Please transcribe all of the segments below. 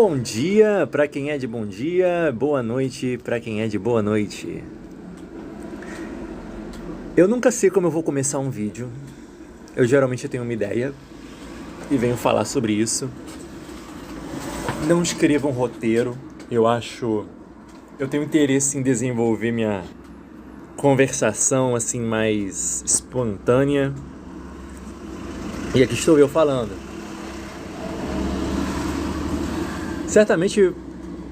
Bom dia para quem é de bom dia, boa noite para quem é de boa noite. Eu nunca sei como eu vou começar um vídeo. Eu geralmente tenho uma ideia e venho falar sobre isso. Não escrevo um roteiro. Eu tenho interesse em desenvolver minha conversação assim mais espontânea. E aqui estou eu falando. Certamente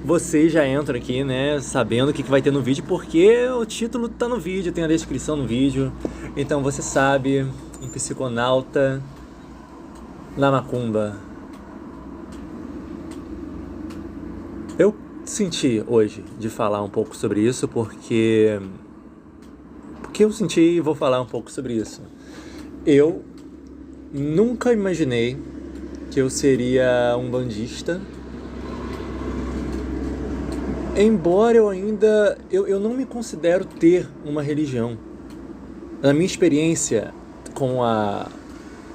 vocês já entram aqui, né, sabendo o que vai ter no vídeo, porque o título tá no vídeo, tem a descrição no vídeo. Então você sabe, um psiconauta na macumba. Eu senti hoje de falar um pouco sobre isso, porque eu senti e vou falar um pouco sobre isso. Eu nunca imaginei que eu seria um bandista. Embora eu não me considero ter uma religião. Na minha experiência com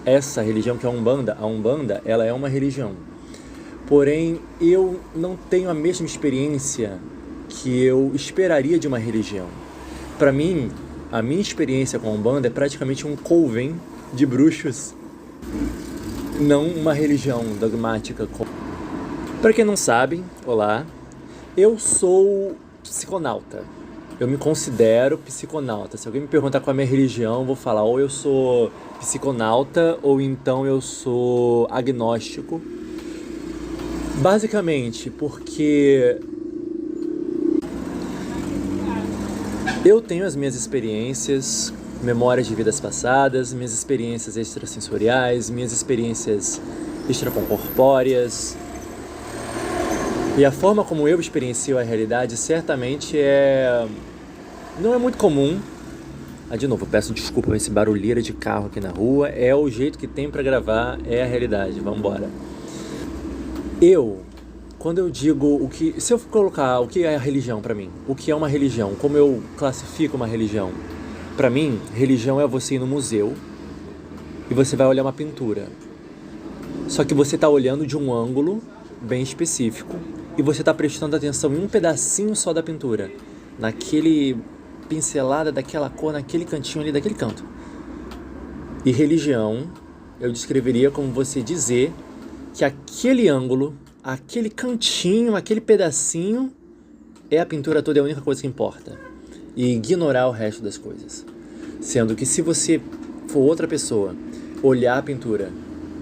essa religião que é a Umbanda, ela é uma religião. Porém, eu não tenho a mesma experiência que eu esperaria de uma religião. Para mim, a minha experiência com a Umbanda é praticamente um coven de bruxos, não uma religião dogmática. Para quem não sabe, olá. Eu sou psiconauta. Eu me considero psiconauta. Se alguém me perguntar qual é a minha religião, eu vou falar ou eu sou psiconauta ou então eu sou agnóstico. Basicamente porque eu tenho as minhas experiências, memórias de vidas passadas, minhas experiências extrasensoriais, minhas experiências extracorpóreas. E a forma como eu experiencio a realidade certamente não é muito comum. De novo, eu peço desculpa por esse barulheira de carro aqui na rua. É o jeito que tem pra gravar, é a realidade. Vamos embora. Quando eu digo se eu colocar o que é a religião pra mim, o que é uma religião, como eu classifico uma religião? Pra mim, religião é você ir no museu e você vai olhar uma pintura. Só que você tá olhando de um ângulo bem específico. E você está prestando atenção em um pedacinho só da pintura, naquele pincelada daquela cor, naquele cantinho ali, daquele canto. E religião, eu descreveria como você dizer que aquele ângulo, aquele cantinho, aquele pedacinho é a pintura toda, é a única coisa que importa. E ignorar o resto das coisas. Sendo que se você for outra pessoa, olhar a pintura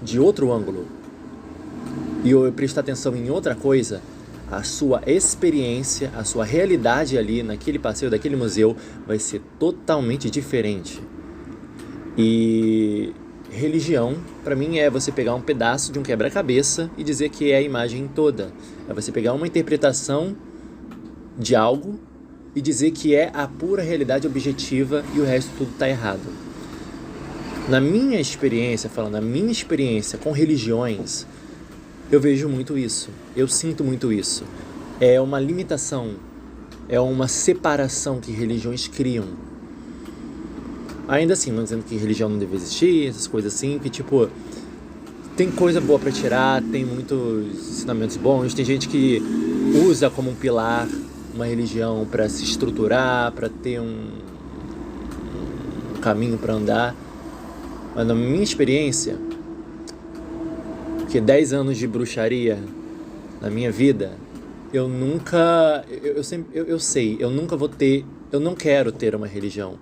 de outro ângulo e eu prestar atenção em outra coisa, a sua experiência, a sua realidade ali naquele passeio daquele museu vai ser totalmente diferente. E religião, para mim, é você pegar um pedaço de um quebra-cabeça e dizer que é a imagem toda. É você pegar uma interpretação de algo e dizer que é a pura realidade objetiva e o resto tudo está errado. Na minha experiência com religiões, eu vejo muito isso, eu sinto muito isso. É uma limitação, é uma separação que religiões criam. Ainda assim, não dizendo que religião não deve existir, essas coisas assim, que tipo, tem coisa boa pra tirar, tem muitos ensinamentos bons, tem gente que usa como um pilar uma religião pra se estruturar, pra ter um caminho pra andar. Mas na minha experiência, que 10 anos de bruxaria na minha vida, eu nunca quero ter uma religião.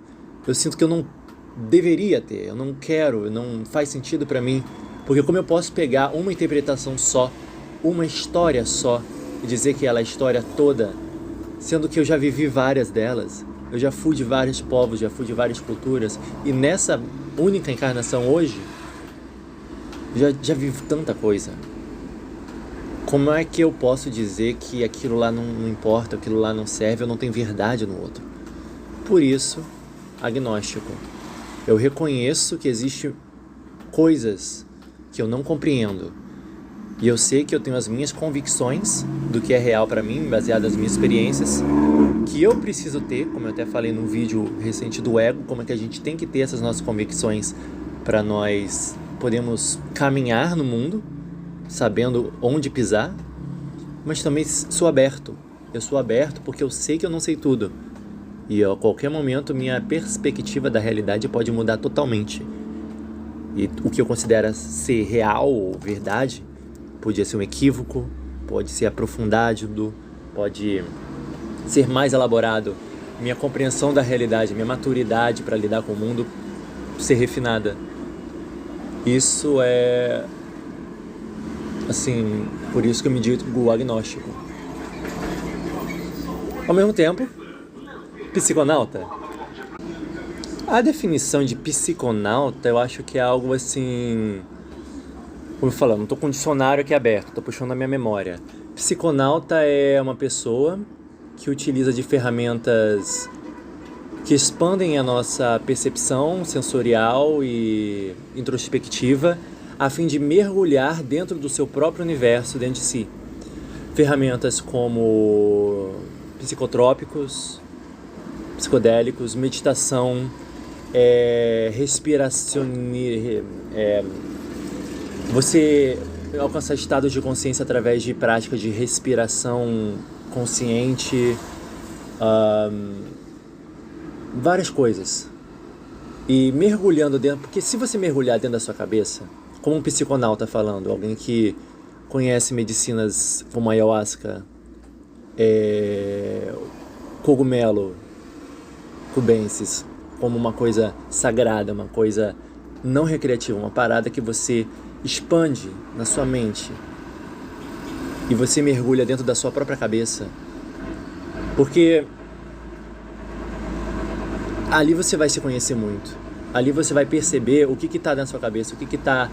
Eu sinto que eu não deveria ter, eu não quero, não faz sentido pra mim, porque como eu posso pegar uma interpretação só, uma história só, e dizer que ela é a história toda, sendo que eu já vivi várias delas, eu já fui de vários povos, já fui de várias culturas, e nessa única encarnação hoje, já vivo tanta coisa. Como é que eu posso dizer que aquilo lá não importa, aquilo lá não serve, eu não tenho verdade no outro? Por isso, agnóstico. Eu reconheço que existem coisas que eu não compreendo. E eu sei que eu tenho as minhas convicções do que é real pra mim, baseado nas minhas experiências, que eu preciso ter, como eu até falei num vídeo recente do ego, como é que a gente tem que ter essas nossas convicções para nós podemos caminhar no mundo, sabendo onde pisar. mas também sou aberto. Eu sou aberto porque eu sei que eu não sei tudo. E a qualquer momento minha perspectiva da realidade pode mudar totalmente. E o que eu considero ser real ou verdade podia ser um equívoco, pode ser aprofundado, pode ser mais elaborado. Minha compreensão da realidade, minha maturidade para lidar com o mundo ser refinada. Isso é, assim, por isso que eu me digo agnóstico. Ao mesmo tempo, psiconauta. A definição de psiconauta, eu acho que é algo assim... Como eu falo, não estou com um dicionário aqui aberto, estou puxando a minha memória. Psiconauta é uma pessoa que utiliza de ferramentas que expandem a nossa percepção sensorial e introspectiva a fim de mergulhar dentro do seu próprio universo, dentro de si. Ferramentas como psicotrópicos, psicodélicos, meditação, respiração, você alcançar estados de consciência através de práticas de respiração consciente, várias coisas. E mergulhando dentro, porque se você mergulhar dentro da sua cabeça, como um psiconauta falando, alguém que conhece medicinas como ayahuasca, cogumelo cubensis, como uma coisa sagrada, uma coisa não recreativa, uma parada que você expande na sua mente e você mergulha dentro da sua própria cabeça, porque ali você vai se conhecer muito, ali você vai perceber o que está dentro da sua cabeça, o que está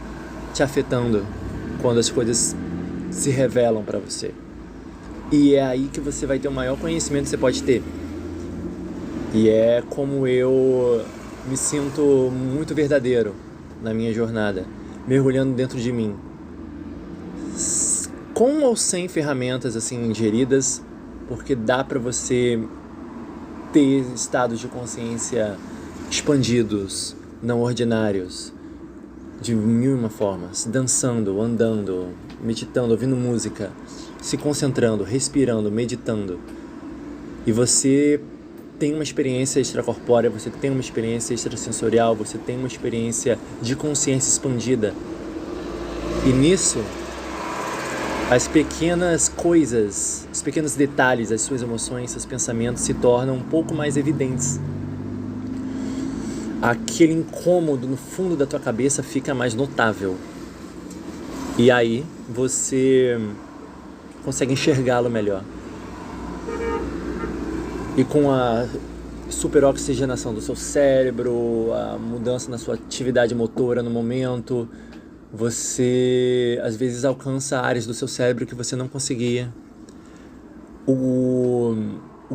te afetando quando as coisas se revelam para você. E é aí que você vai ter o maior conhecimento que você pode ter. E é como eu me sinto muito verdadeiro na minha jornada, mergulhando dentro de mim. Com ou sem ferramentas assim ingeridas, porque dá para você ter estados de consciência expandidos, não ordinários, de mil e uma formas, dançando, andando, meditando, ouvindo música, se concentrando, respirando, meditando. E você tem uma experiência extracorpórea, você tem uma experiência extrasensorial, você tem uma experiência de consciência expandida. E nisso, as pequenas coisas, os pequenos detalhes, as suas emoções, seus pensamentos se tornam um pouco mais evidentes. Aquele incômodo no fundo da tua cabeça fica mais notável. E aí você consegue enxergá-lo melhor. E com a superoxigenação do seu cérebro, a mudança na sua atividade motora no momento, você às vezes alcança áreas do seu cérebro que você não conseguia. O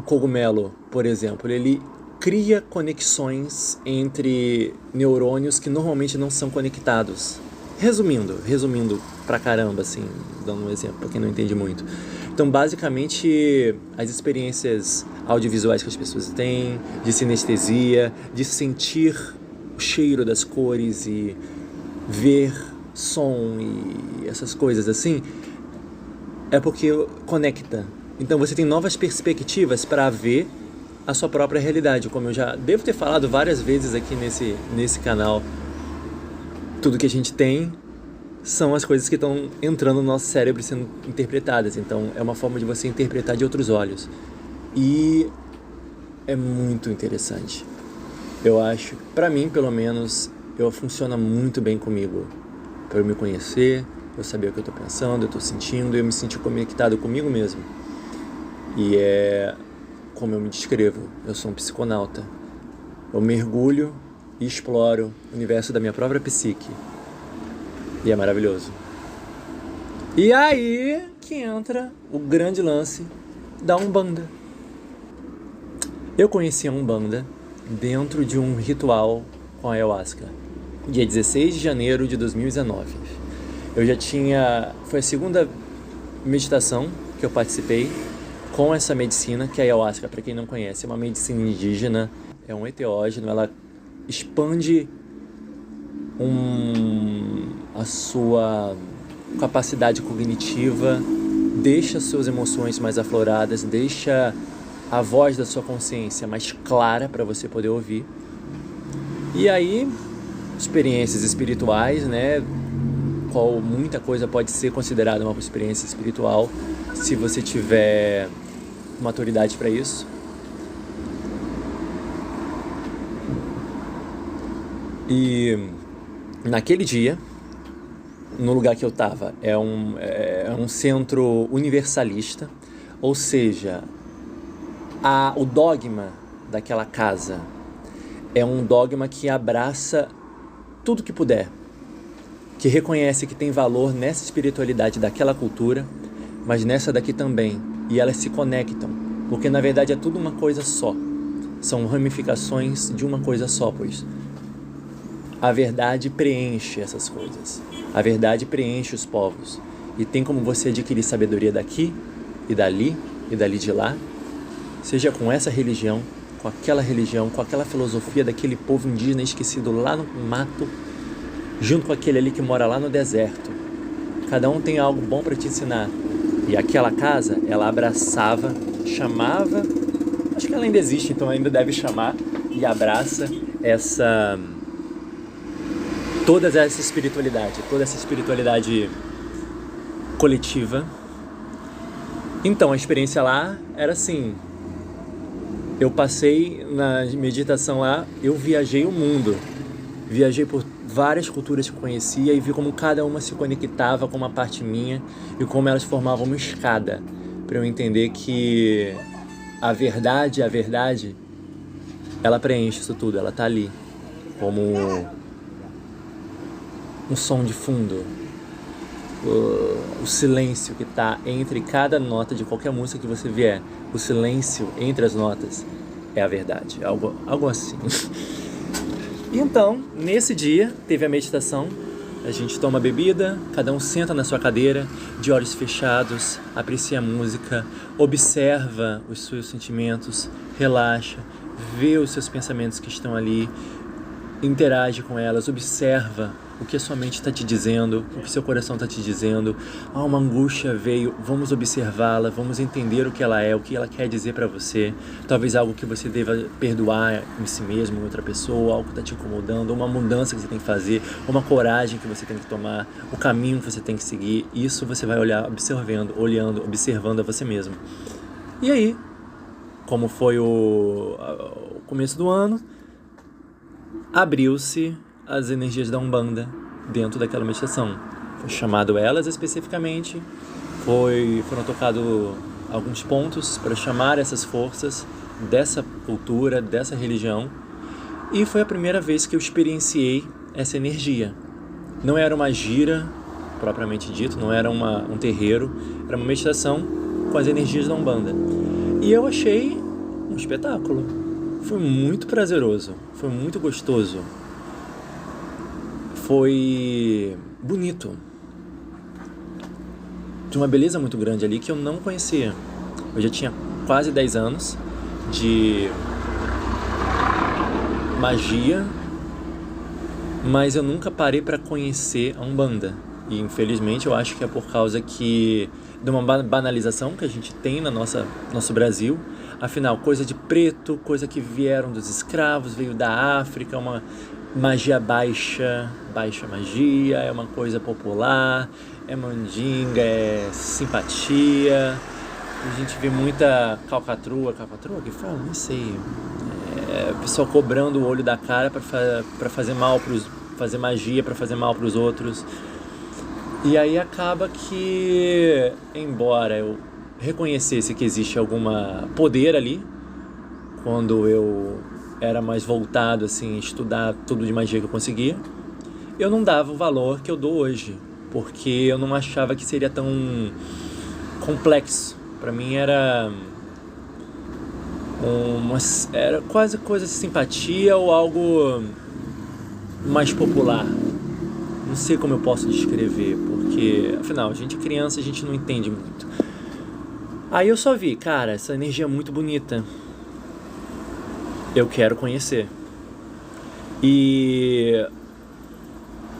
cogumelo, por exemplo, ele cria conexões entre neurônios que normalmente não são conectados. Resumindo pra caramba, assim, dando um exemplo pra quem não entende muito. Então, basicamente, as experiências audiovisuais que as pessoas têm, de sinestesia, de sentir o cheiro das cores e ver som e essas coisas assim, é porque conecta. Então, você tem novas perspectivas para ver a sua própria realidade, como eu já devo ter falado várias vezes aqui nesse canal. Tudo que a gente tem são as coisas que estão entrando no nosso cérebro e sendo interpretadas. Então, é uma forma de você interpretar de outros olhos. E é muito interessante. Eu acho, pra mim, pelo menos, funciona muito bem comigo. Pra eu me conhecer, eu saber o que eu tô pensando, eu tô sentindo, eu me sentir conectado comigo mesmo. E é como eu me descrevo. Eu sou um psiconauta. Eu mergulho e exploro o universo da minha própria psique. E é maravilhoso. E aí que entra o grande lance da Umbanda. Eu conheci a Umbanda dentro de um ritual com a ayahuasca, dia 16 de janeiro de 2019. Foi a segunda meditação que eu participei com essa medicina, que é a ayahuasca, para quem não conhece, é uma medicina indígena, é um enteógeno, ela expande a sua capacidade cognitiva deixa suas emoções mais afloradas, deixa a voz da sua consciência mais clara para você poder ouvir. E aí, experiências espirituais, né? Muita coisa pode ser considerada uma experiência espiritual se você tiver maturidade para isso. E naquele dia, no lugar que eu estava, é um centro universalista, ou seja, o dogma daquela casa é um dogma que abraça tudo que puder, que reconhece que tem valor nessa espiritualidade daquela cultura, mas nessa daqui também, e elas se conectam, porque na verdade é tudo uma coisa só, são ramificações de uma coisa só, pois a verdade preenche essas coisas, a verdade preenche os povos, e tem como você adquirir sabedoria daqui e dali de lá, seja com essa religião, com aquela filosofia daquele povo indígena esquecido lá no mato, junto com aquele ali que mora lá no deserto. Cada um tem algo bom para te ensinar. E aquela casa, ela abraçava, chamava, acho que ela ainda existe, então ainda deve chamar, e abraça toda essa espiritualidade coletiva. Então, a experiência lá era assim, eu passei na meditação lá, eu viajei o mundo, viajei por várias culturas que eu conhecia e vi como cada uma se conectava com uma parte minha e como elas formavam uma escada para eu entender que a verdade, ela preenche isso tudo, ela tá ali como um som de fundo, o silêncio que tá entre cada nota de qualquer música que você vier, o silêncio entre as notas é a verdade, algo assim. E então, nesse dia, teve a meditação, a gente toma bebida, cada um senta na sua cadeira, de olhos fechados, aprecia a música, observa os seus sentimentos, relaxa, vê os seus pensamentos que estão ali, interage com elas, observa o que a sua mente está te dizendo, o que seu coração está te dizendo. Uma angústia veio, vamos observá-la, vamos entender o que ela é, o que ela quer dizer para você. Talvez algo que você deva perdoar em si mesmo, em outra pessoa, algo que está te incomodando, uma mudança que você tem que fazer, uma coragem que você tem que tomar, o caminho que você tem que seguir. Isso você vai olhar, observando a você mesmo. E aí, como foi o começo do ano, abriu-se as energias da Umbanda dentro daquela meditação. Foi chamado elas especificamente, foram tocados alguns pontos para chamar essas forças dessa cultura, dessa religião, e foi a primeira vez que eu experienciei essa energia. Não era uma gira, propriamente dito, não era um terreiro, era uma meditação com as energias da Umbanda. E eu achei um espetáculo. Foi muito prazeroso, foi muito gostoso. Foi bonito, de uma beleza muito grande ali que eu não conhecia. Eu já tinha quase 10 anos de magia, mas eu nunca parei para conhecer a Umbanda. E infelizmente eu acho que é por causa de uma banalização que a gente tem no nosso Brasil. Afinal, coisa de preto, coisa que vieram dos escravos, veio da África, uma magia baixa magia, é uma coisa popular, é mandinga, é simpatia. A gente vê muita calcatrua que fala? Não sei. Pessoal cobrando o olho da cara para fazer mal fazer magia, para fazer mal para os outros. E aí acaba que, embora eu reconhecesse que existe algum poder ali, quando eu era mais voltado assim, estudar tudo de magia que eu conseguia, eu não dava o valor que eu dou hoje, porque eu não achava que seria tão complexo. Para mim era quase coisa de simpatia ou algo mais popular. Não sei como eu posso descrever, porque afinal, a gente é criança, a gente não entende muito. Aí eu só vi, cara, essa energia é muito bonita, eu quero conhecer. E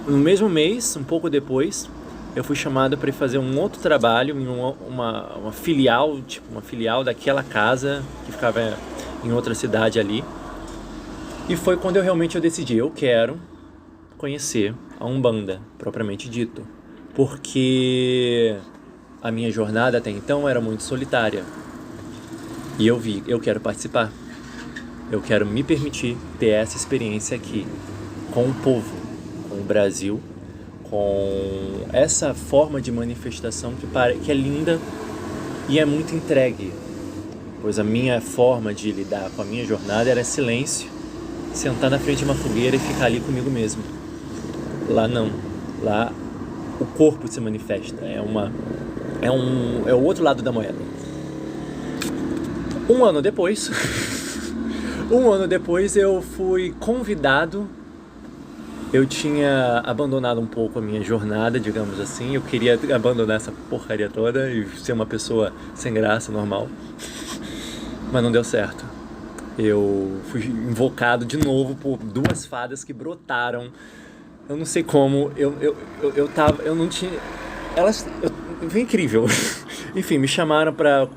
no mesmo mês, um pouco depois, eu fui chamado para ir fazer um outro trabalho em uma filial, tipo uma filial daquela casa que ficava em outra cidade ali. E foi quando eu decidi, eu quero conhecer a Umbanda, propriamente dito. Porque a minha jornada até então era muito solitária. E eu quero participar. Eu quero me permitir ter essa experiência aqui, com o povo, com o Brasil, com essa forma de manifestação que é linda e é muito entregue. Pois a minha forma de lidar com a minha jornada era silêncio, sentar na frente de uma fogueira e ficar ali comigo mesmo. Lá não. Lá o corpo se manifesta. É o outro lado da moeda. Um ano depois eu fui convidado. Eu tinha abandonado um pouco a minha jornada, digamos assim. Eu queria abandonar essa porcaria toda e ser uma pessoa sem graça, normal. Mas não deu certo. Eu fui invocado de novo por duas fadas que brotaram. Eu não sei como. Eu não tinha... Foi incrível. Enfim, me chamaram pra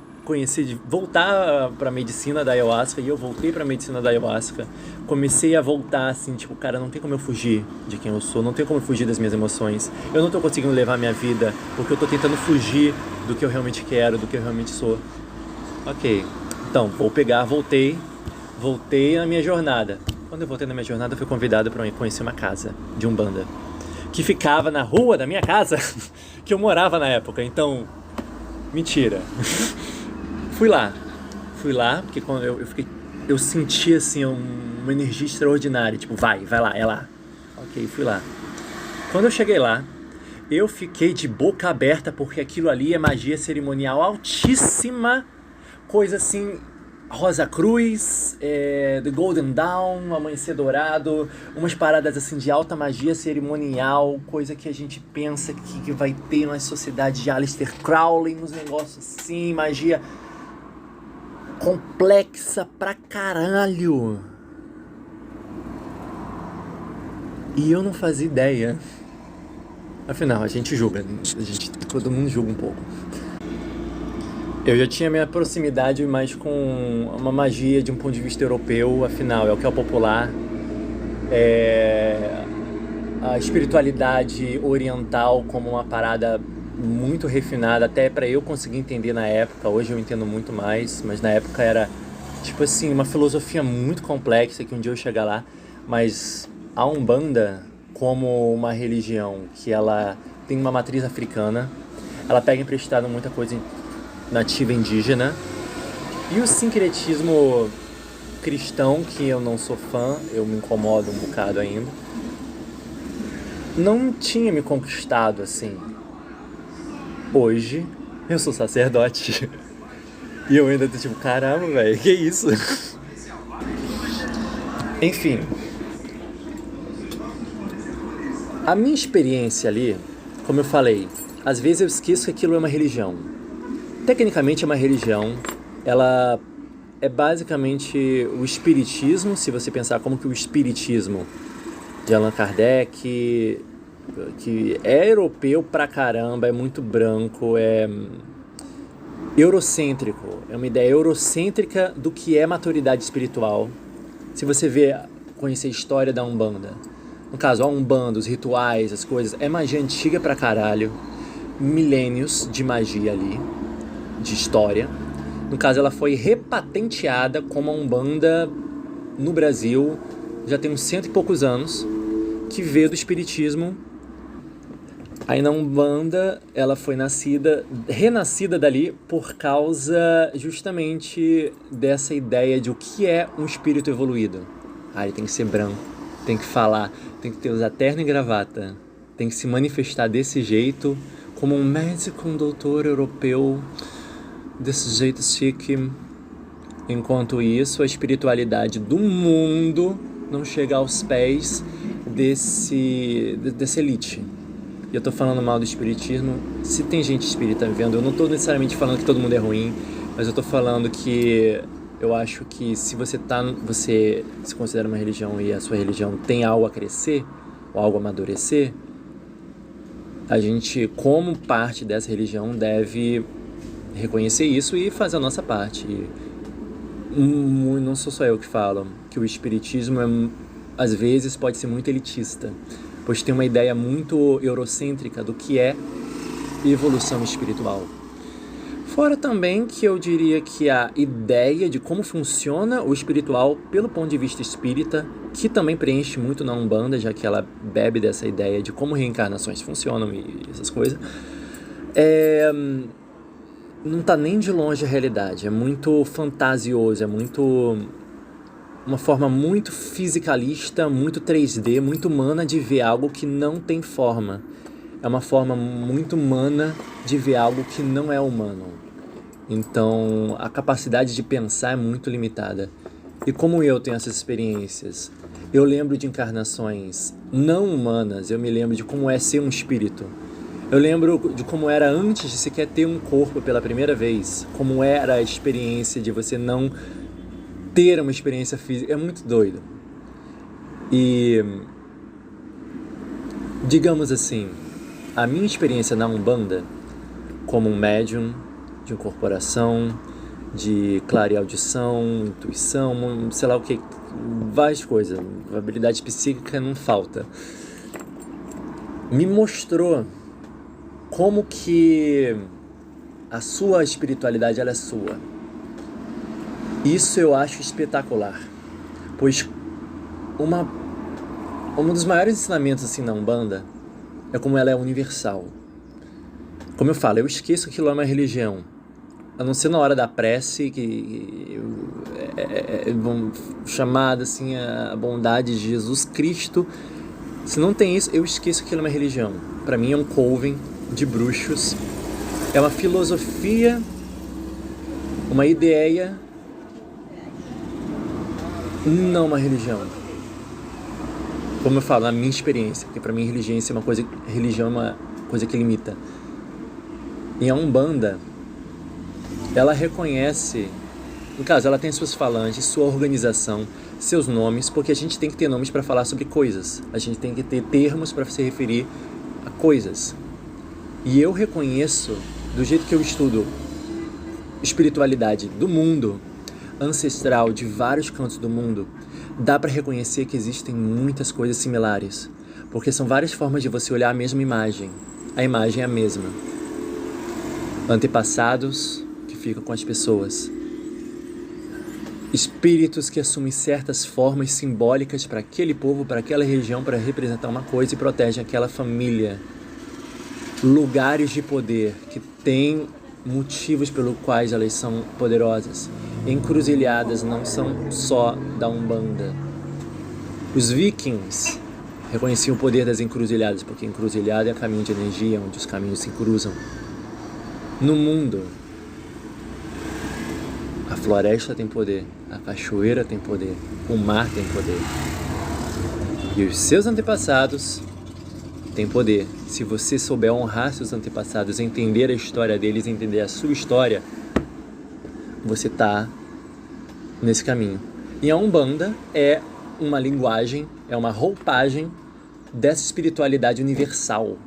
voltar pra medicina da ayahuasca, e eu voltei pra medicina da ayahuasca. Comecei a voltar assim, tipo, cara, não tem como eu fugir de quem eu sou, não tem como eu fugir das minhas emoções. Eu não tô conseguindo levar minha vida porque eu tô tentando fugir do que eu realmente quero, do que eu realmente sou. Ok, então, voltei na minha jornada. Quando eu voltei na minha jornada, eu fui convidado para conhecer uma casa de Umbanda que ficava na rua da minha casa, que eu morava na época. Então, mentira. Fui lá, porque quando eu senti assim uma energia extraordinária, tipo, vai lá, é lá. Ok, fui lá. Quando eu cheguei lá, eu fiquei de boca aberta, porque aquilo ali é magia cerimonial altíssima, coisa assim, Rosa Cruz, The Golden Dawn, Amanhecer Dourado, umas paradas assim de alta magia cerimonial, coisa que a gente pensa que vai ter nas sociedades de Aleister Crowley, uns negócios assim, magia complexa pra caralho. E eu não fazia ideia. Afinal, a gente julga, todo mundo julga um pouco. Eu já tinha minha proximidade mais com uma magia de um ponto de vista europeu, afinal, é o que é o popular. A espiritualidade oriental como uma parada muito refinada, até pra eu conseguir entender na época. Hoje eu entendo muito mais, mas na época era, tipo assim, uma filosofia muito complexa que um dia eu chegar lá. Mas a Umbanda, como uma religião que ela tem uma matriz africana, ela pega emprestado muita coisa nativa indígena, e o sincretismo cristão, que eu não sou fã, eu me incomodo um bocado ainda, não tinha me conquistado assim. Hoje eu sou sacerdote e eu ainda tô tipo, caramba, velho, que isso? Enfim, a minha experiência ali, como eu falei, às vezes eu esqueço que aquilo é uma religião. Tecnicamente é uma religião, ela é basicamente o espiritismo, se você pensar como que o espiritismo de Allan Kardec, que é europeu pra caramba, é muito branco, é eurocêntrico, é uma ideia eurocêntrica do que é maturidade espiritual. Se você conhecer a história da Umbanda, no caso, a Umbanda, os rituais, as coisas, é magia antiga pra caralho, milênios de magia ali, de história. No caso, ela foi repatenteada como a Umbanda no Brasil, já tem uns 100 e poucos anos, que veio do espiritismo. Aí na Umbanda, ela foi renascida dali por causa justamente dessa ideia de o que é um espírito evoluído. Ele tem que ser branco, tem que falar, tem que usar terno e gravata, tem que se manifestar desse jeito, como um médico, um doutor europeu, desse jeito chique. Enquanto isso, a espiritualidade do mundo não chega aos pés dessa elite. E eu tô falando mal do espiritismo. Se tem gente espírita vendo, eu não tô necessariamente falando que todo mundo é ruim, mas eu tô falando que eu acho que se você se considera uma religião e a sua religião tem algo a crescer ou algo a amadurecer, A gente, como parte dessa religião, deve reconhecer isso e fazer a nossa parte. Não sou só eu que falo, que o espiritismo às vezes pode ser muito elitista, pois tem uma ideia muito eurocêntrica do que é evolução espiritual. Fora também que eu diria que a ideia de como funciona o espiritual pelo ponto de vista espírita, que também preenche muito na Umbanda, já que ela bebe dessa ideia de como reencarnações funcionam e essas coisas, não está nem de longe a realidade. É muito fantasioso, é muito uma forma muito fisicalista, muito 3D, muito humana de ver algo que não tem forma. É uma forma muito humana de ver algo que não é humano. Então, a capacidade de pensar é muito limitada. E como eu tenho essas experiências, eu lembro de encarnações não humanas, eu me lembro de como é ser um espírito. Eu lembro de como era antes de sequer ter um corpo pela primeira vez, como era a experiência de você não ter uma experiência física. É muito doido. E, digamos assim, a minha experiência na Umbanda, como um médium de incorporação, de clareaudição, intuição, sei lá o que, várias coisas, habilidade psíquica não falta, me mostrou como que a sua espiritualidade ela é sua. Isso eu acho espetacular, pois um dos maiores ensinamentos assim na Umbanda é como ela é universal. Como eu falo, eu esqueço que aquilo é uma religião, a não ser na hora da prece, que chamada assim a bondade de Jesus Cristo. Se não tem isso, eu esqueço que aquilo é uma religião. Para mim é um coven de bruxos, é uma filosofia, uma ideia, não uma religião. Como eu falo, na minha experiência, porque para mim religião é uma coisa que limita. E a Umbanda, ela reconhece, no caso, ela tem suas falanges, sua organização, seus nomes, porque a gente tem que ter nomes para falar sobre coisas. A gente tem que ter termos para se referir a coisas. E eu reconheço, do jeito que eu estudo espiritualidade do mundo, ancestral de vários cantos do mundo, dá para reconhecer que existem muitas coisas similares, porque são várias formas de você olhar a mesma imagem. A imagem é a mesma. Antepassados que ficam com as pessoas. Espíritos que assumem certas formas simbólicas para aquele povo, para aquela região, para representar uma coisa e protegem aquela família. Lugares de poder que têm motivos pelos quais elas são poderosas. Encruzilhadas não são só da Umbanda. Os vikings reconheciam o poder das encruzilhadas, porque encruzilhada é caminho de energia, onde os caminhos se cruzam. No mundo, a floresta tem poder, a cachoeira tem poder, o mar tem poder. E os seus antepassados têm poder. Se você souber honrar seus antepassados, entender a história deles, entender a sua história, você está nesse caminho. E a Umbanda é uma linguagem, é uma roupagem dessa espiritualidade universal.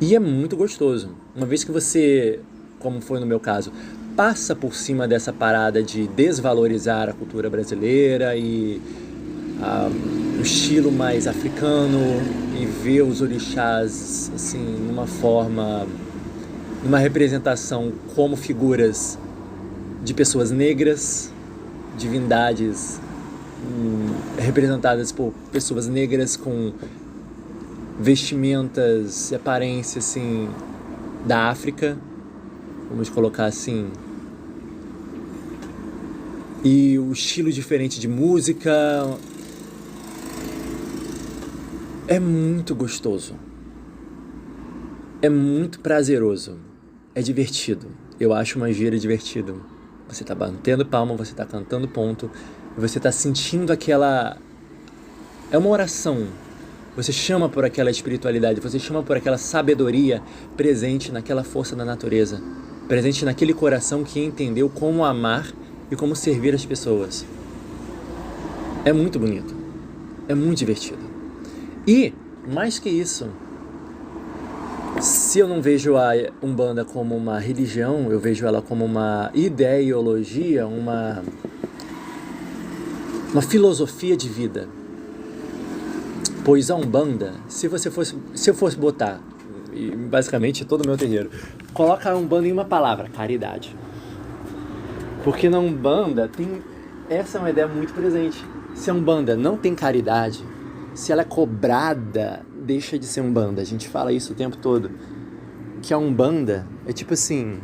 E é muito gostoso. Uma vez que você, como foi no meu caso, passa por cima dessa parada de desvalorizar a cultura brasileira e o estilo mais africano e ver os orixás assim, numa forma, numa representação como figuras de pessoas negras, divindades representadas por pessoas negras com vestimentas e aparência assim da África, vamos colocar assim, e o estilo diferente de música. É muito gostoso, é muito prazeroso, é divertido. Eu acho uma gira divertido. Você tá batendo palma, você tá cantando ponto, você tá sentindo aquela... É uma oração. Você chama por aquela espiritualidade, você chama por aquela sabedoria presente naquela força da natureza, presente naquele coração que entendeu como amar e como servir as pessoas. É muito bonito, é muito divertido. E, mais que isso, Se eu não vejo a Umbanda como uma religião, eu vejo ela como uma ideologia, uma filosofia de vida. Pois a Umbanda, se eu fosse botar, basicamente todo o meu terreiro, coloca a Umbanda em uma palavra: caridade. Porque na Umbanda essa é uma ideia muito presente. Se a Umbanda não tem caridade, se ela é cobrada, deixa de ser Umbanda. A gente fala isso o tempo todo. Que a Umbanda é tipo assim...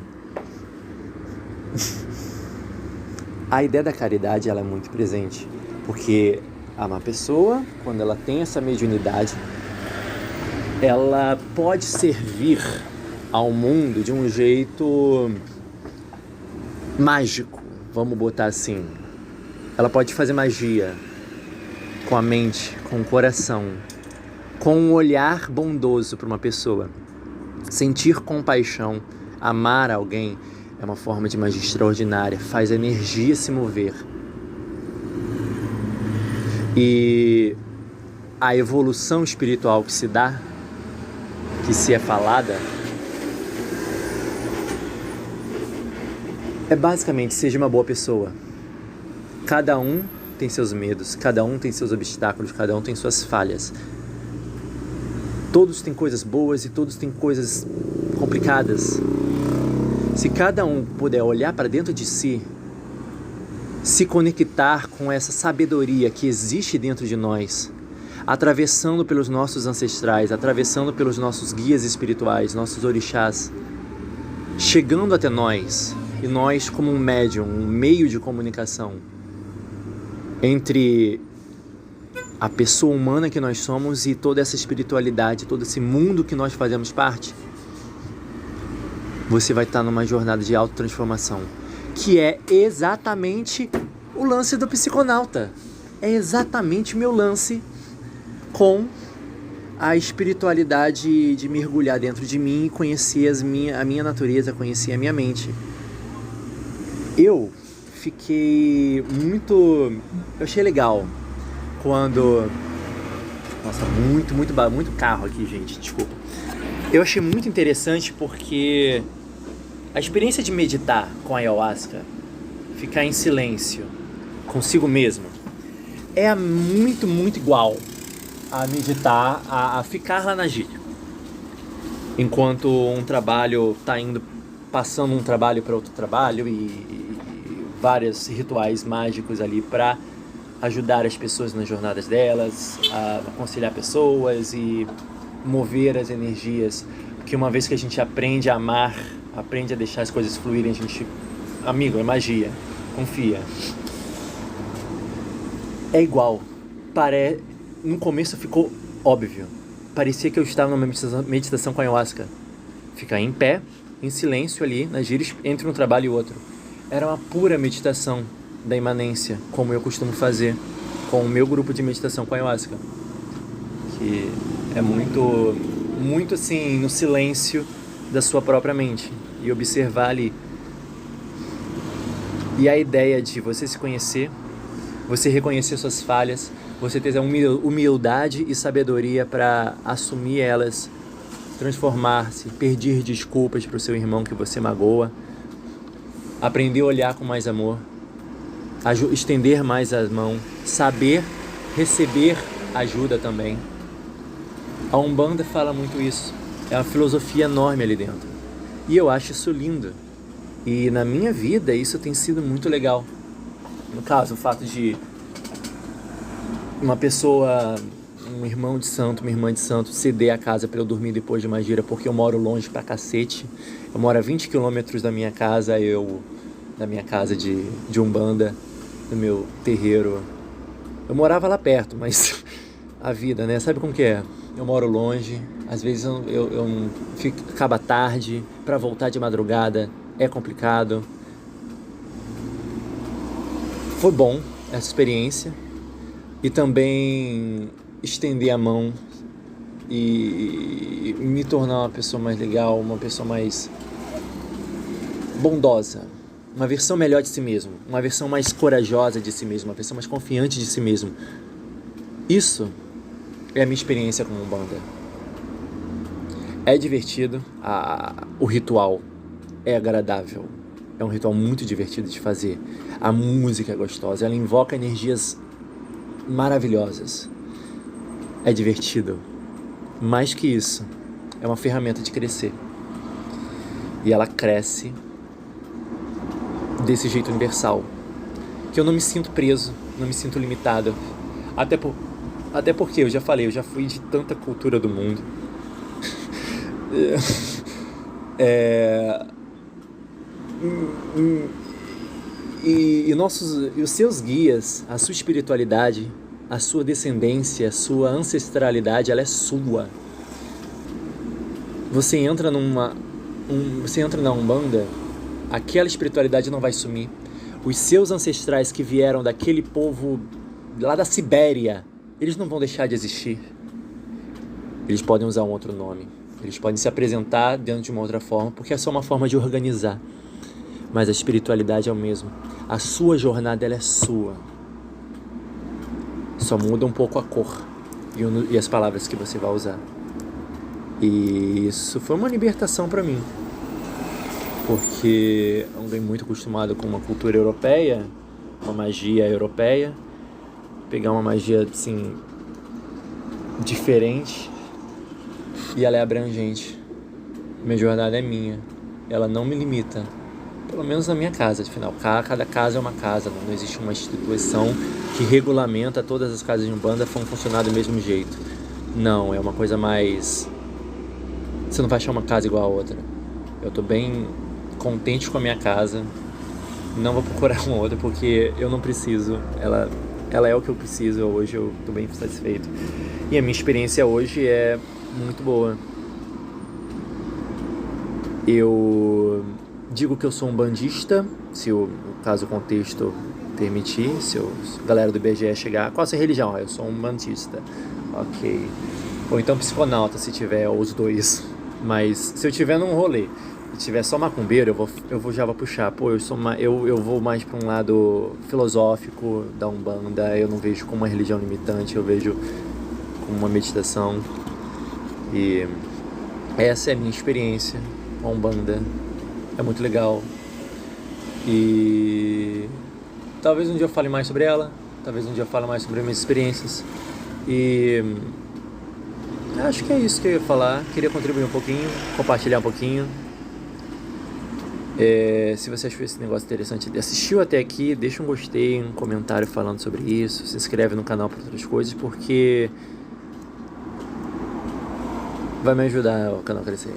A ideia da caridade, ela é muito presente. Porque uma pessoa, quando ela tem essa mediunidade, ela pode servir ao mundo de um jeito mágico, vamos botar assim. Ela pode fazer magia com a mente, com o coração, com um olhar bondoso para uma pessoa. Sentir compaixão, amar alguém é uma forma de magia extraordinária, faz a energia se mover. E a evolução espiritual que se dá, que se é falada, é basicamente: seja uma boa pessoa. Cada um tem seus medos, cada um tem seus obstáculos, cada um tem suas falhas. Todos têm coisas boas e todos têm coisas complicadas. Se cada um puder olhar para dentro de si, se conectar com essa sabedoria que existe dentro de nós, atravessando pelos nossos ancestrais, atravessando pelos nossos guias espirituais, nossos orixás, chegando até nós, e nós como um médium, um meio de comunicação entre a pessoa humana que nós somos e toda essa espiritualidade, todo esse mundo que nós fazemos parte, você vai estar numa jornada de autotransformação, que é exatamente o lance do psiconauta. É exatamente o meu lance com a espiritualidade de mergulhar dentro de mim e conhecer a minha natureza, conhecer a minha mente. Eu fiquei muito... Eu achei legal quando... Nossa, muito carro aqui, gente, desculpa. Eu achei muito interessante porque a experiência de meditar com a ayahuasca, ficar em silêncio consigo mesmo, é muito igual a meditar, a ficar lá na gíria. Enquanto um trabalho está passando um trabalho para outro trabalho e vários rituais mágicos ali para ajudar as pessoas nas jornadas delas, a aconselhar pessoas e mover as energias. Porque uma vez que a gente aprende a amar, aprende a deixar as coisas fluírem, a gente... Amigo, é magia. Confia. É igual. No começo ficou óbvio. Parecia que eu estava numa meditação com ayahuasca. Ficar em pé, em silêncio ali, nas gírias, entre um trabalho e outro. Era uma pura meditação da imanência, como eu costumo fazer com o meu grupo de meditação com ayahuasca. Que é muito assim, no silêncio da sua própria mente. E observar ali. E a ideia de você se conhecer, você reconhecer suas falhas, você ter a humildade e sabedoria para assumir elas, transformar-se, pedir desculpas para o seu irmão que você magoa, aprender a olhar com mais amor, estender mais a mão, saber receber ajuda também. A Umbanda fala muito isso, é uma filosofia enorme ali dentro. E eu acho isso lindo. E na minha vida isso tem sido muito legal. No caso, o fato de uma pessoa, um irmão de santo, uma irmã de santo, ceder a casa para eu dormir depois de uma gira, porque eu moro longe pra cacete. Eu moro a 20 quilômetros da minha casa, da minha casa de Umbanda, do meu terreiro. Eu morava lá perto, mas a vida, né? Sabe como que é? Eu moro longe, às vezes eu acaba tarde, pra voltar de madrugada é complicado. Foi bom essa experiência e também estender a mão e me tornar uma pessoa mais legal, uma pessoa mais bondosa, uma versão melhor de si mesmo, uma versão mais corajosa de si mesmo, uma versão mais confiante de si mesmo. Isso é a minha experiência com Umbanda. É divertido, o ritual é agradável, é um ritual muito divertido de fazer. A música é gostosa, ela invoca energias maravilhosas. É divertido. Mais que isso, é uma ferramenta de crescer. E ela cresce desse jeito universal, que eu não me sinto preso, não me sinto limitado. Até porque, eu já falei, eu já fui de tanta cultura do mundo. E os seus guias, a sua espiritualidade, a sua descendência, a sua ancestralidade, ela é sua. Você entra na Umbanda, aquela espiritualidade não vai sumir. Os seus ancestrais que vieram daquele povo lá da Sibéria, eles não vão deixar de existir. Eles podem usar um outro nome, eles podem se apresentar dentro de uma outra forma, porque é só uma forma de organizar. Mas a espiritualidade é o mesmo. A sua jornada, ela é sua. Só muda um pouco a cor e as palavras que você vai usar. E isso foi uma libertação para mim, porque eu andei muito acostumado com uma cultura europeia, uma magia europeia, pegar uma magia assim diferente, e ela é abrangente. Minha jornada é minha, ela não me limita, pelo menos na minha casa. Afinal, cada casa é uma casa, não existe uma instituição que regulamenta todas as casas de Umbanda vão funcionar do mesmo jeito. Não, é uma coisa mais... Você não vai achar uma casa igual a outra. Eu tô bem contente com a minha casa, não vou procurar uma outra porque eu não preciso, ela é o que eu preciso. Hoje eu tô bem satisfeito e a minha experiência hoje é muito boa. Eu digo que eu sou um bandista, se caso o contexto permitir, se a galera do IBGE chegar, qual a sua religião? Eu sou um bandista, ok. Ou então psiconauta, se tiver, ou os dois. Mas se eu tiver num rolê e tiver só macumbeiro, já vou puxar. Pô, eu vou mais para um lado filosófico da Umbanda. Eu não vejo como uma religião limitante, eu vejo como uma meditação. E essa é a minha experiência com a Umbanda. É muito legal. E talvez um dia eu fale mais sobre ela, talvez um dia eu fale mais sobre as minhas experiências. E acho que é isso que eu ia falar. Queria contribuir um pouquinho, compartilhar um pouquinho. Se você achou esse negócio interessante, assistiu até aqui, deixa um gostei, um comentário falando sobre isso. Se inscreve no canal para outras coisas, porque vai me ajudar o canal a crescer.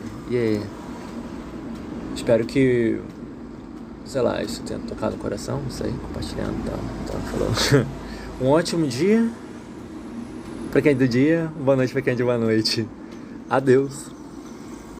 Espero que, sei lá, isso tenha tocado no coração, não sei, compartilhando e tal, falando. Um ótimo dia pra quem é do dia, boa noite pra quem é de boa noite. Adeus.